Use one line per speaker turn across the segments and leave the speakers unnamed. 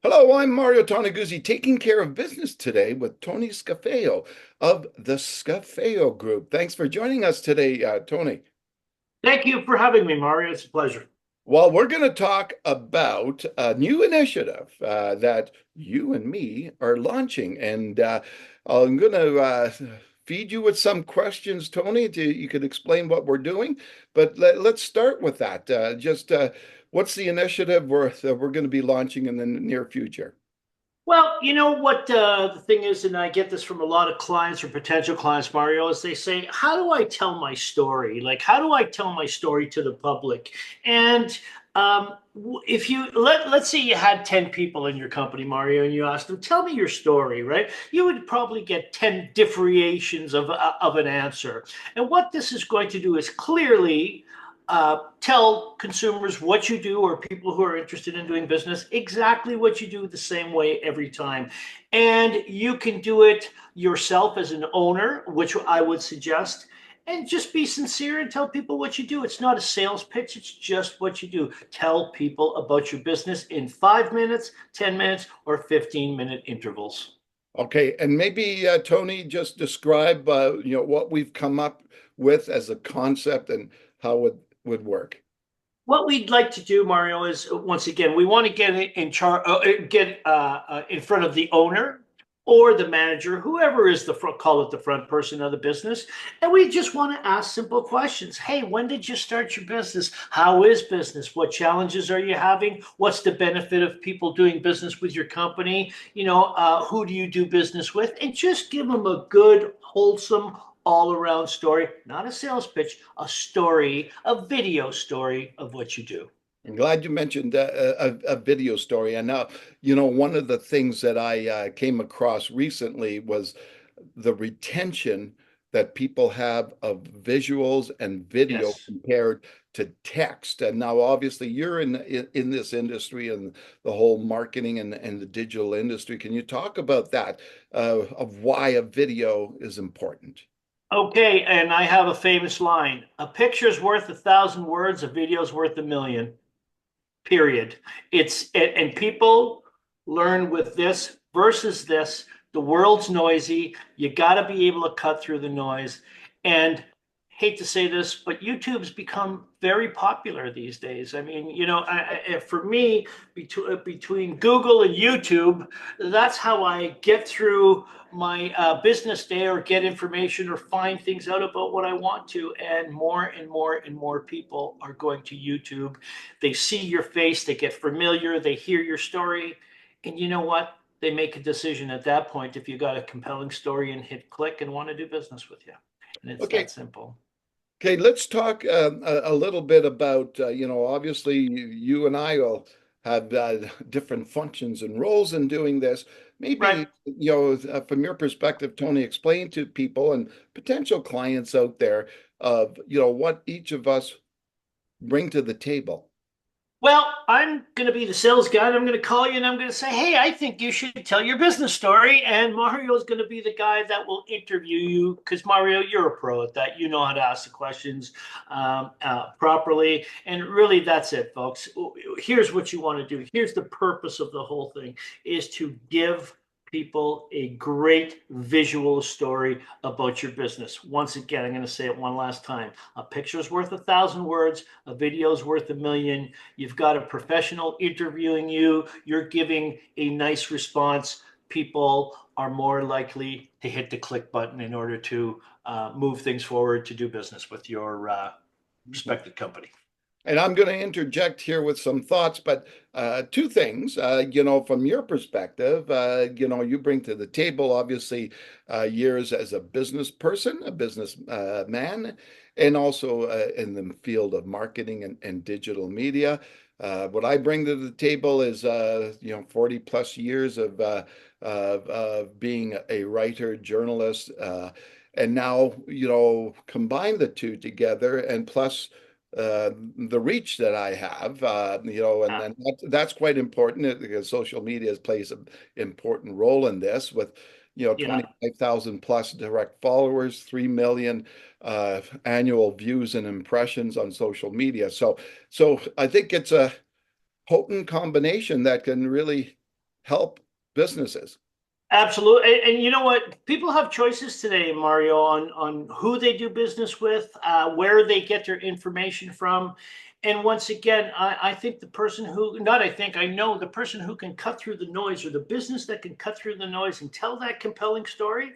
Hello, I'm Mario Toneguzzi, taking care of business today with Tony Scaffeo of the Scaffeo Group. Thanks for joining us today, Tony.
Thank you for having me, Mario. It's a pleasure.
Well, we're going to talk about a new initiative that you and me are launching, and I'm going to feed you with some questions, Tony. You could explain what we're doing, but let's start with that. What's the initiative that we're going to be launching in the near future?
Well, you know what the thing is, and I get this from a lot of clients or potential clients, Mario, is they say, how do I tell my story? Like, how do I tell my story to the public? And if let's say you had 10 people in your company, Mario, and you asked them, tell me your story, right? You would probably get 10 differentiations of an answer. And what this is going to do is clearly tell consumers what you do, or people who are interested in doing business, exactly what you do the same way every time. And you can do it yourself as an owner, which I would suggest. And just be sincere and tell people what you do. It's not a sales pitch, it's just what you do. Tell people about your business in 5 minutes, 10 minutes, or 15-minute intervals.
Okay, and maybe Tony, just describe what we've come up with as a concept and how it would work.
What we'd like to do, Mario, is once again, we want to get in charge, in front of the owner or the manager, whoever is the front, call it the front person of the business, and we just want to ask simple questions. Hey, when did you start your business? How is business? What challenges are you having? What's the benefit of people doing business with your company? Who do you do business with? And just give them a good, wholesome, all around story, not a sales pitch, a story, a video story of what you do.
I'm glad you mentioned a video story. And now, one of the things that I came across recently was the retention that people have of visuals and video
Yes.
compared to text. And now, obviously, you're in this industry and the whole marketing and the digital industry. Can you talk about that, of why a video is important?
Okay, and I have a famous line: a picture's worth 1,000 words, a video's worth a million. Period. And people learn with this versus this. The world's noisy. You got to be able to cut through the noise. And hate to say this, but YouTube's become very popular these days. I mean, for me, between Google and YouTube, that's how I get through my business day, or get information, or find things out about what I want to. And more people are going to YouTube. They see your face, they get familiar, they hear your story, and you know what? They make a decision at that point if you got a compelling story, and hit click and want to do business with you. And it's that
Okay,
simple.
Okay, let's talk a little bit about, obviously you and I will have different functions and roles in doing this.
Right.
Maybe, from your perspective, Tony, explain to people and potential clients out there of, what each of us bring to the table.
Well, I'm going to be the sales guy, and I'm going to call you, and I'm going to say, hey, I think you should tell your business story. And Mario is going to be the guy that will interview you, because Mario, you're a pro at that. You know how to ask the questions properly. And really, that's it, folks. Here's what you want to do. Here's the purpose of the whole thing, is to give people a great visual story about your business. Once again, I'm going to say it one last time. A picture's worth 1,000 words. A video's worth a million. You've got a professional interviewing you. You're giving a nice response. People are more likely to hit the click button in order to move things forward, to do business with your respected company.
And I'm going to interject here with some thoughts, but two things, from your perspective, you bring to the table, obviously, years as a business person, a business man, and also in the field of marketing and digital media. What I bring to the table is, 40 plus years of being a writer, journalist, and now, combine the two together and plus the reach that I have, and
Uh,
then that's quite important because social media plays an important role in this with,
yeah.
25,000 plus direct followers, 3 million annual views and impressions on social media. So I think it's a potent combination that can really help businesses.
Absolutely. And you know what? People have choices today, Mario, on who they do business with, where they get their information from. And once again, I think the person who, not I think, I know the person who can cut through the noise, or the business that can cut through the noise and tell that compelling story,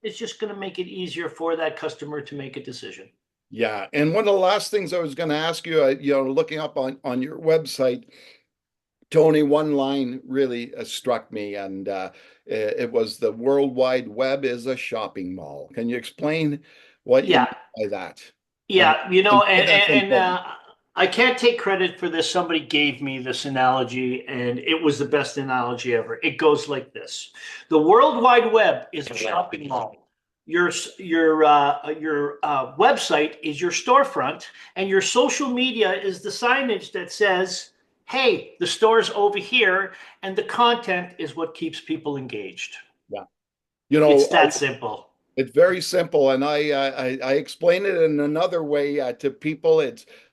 is just going to make it easier for that customer to make a decision.
Yeah, and one of the last things I was going to ask you, looking up on your website, Tony, one line really struck me, and it was the World Wide Web is a shopping mall. Can you explain what you
Yeah.
mean by that? And
Yeah,
and why that's important?
I can't take credit for this. Somebody gave me this analogy, and it was the best analogy ever. It goes like this: the World Wide Web is a shopping mall. Your website is your storefront, and your social media is the signage that says, "Hey, the store's over here," and the content is what keeps people engaged.
Yeah, you
It's
know,
that simple.
it's very simple, and I explain it in another way to people.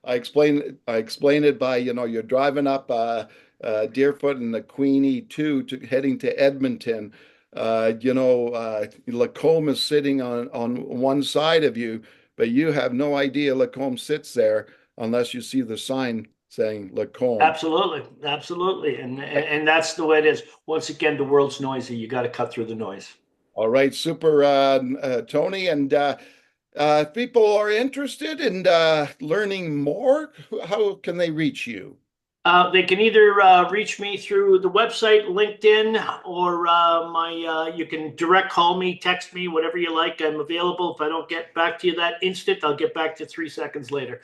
I explain it by you're driving up Deerfoot and the Queenie two to heading to Edmonton. Lacombe is sitting on one side of you, but you have no idea Lacombe sits there unless you see the sign saying Lacombe.
Absolutely, absolutely, and that's the way it is. Once again, the world's noisy. You got to cut through the noise.
All right, super, Tony. And if people are interested in learning more, how can they reach you?
They can either reach me through the website, LinkedIn, or my. You can direct call me, text me, whatever you like. I'm available. If I don't get back to you that instant, I'll get back to you 3 seconds later.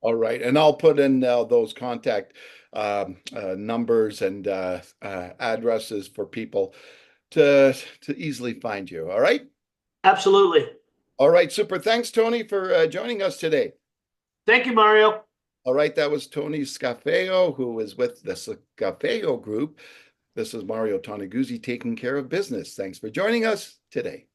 All right, and I'll put in those contact numbers and addresses for people to easily find you. All right.
Absolutely.
All right, super. Thanks, Tony, for joining us today.
Thank you, Mario.
All right, that was Tony Scaffeo, who is with the Scaffeo Group. This is Mario Toneguzzi taking care of business. Thanks for joining us today.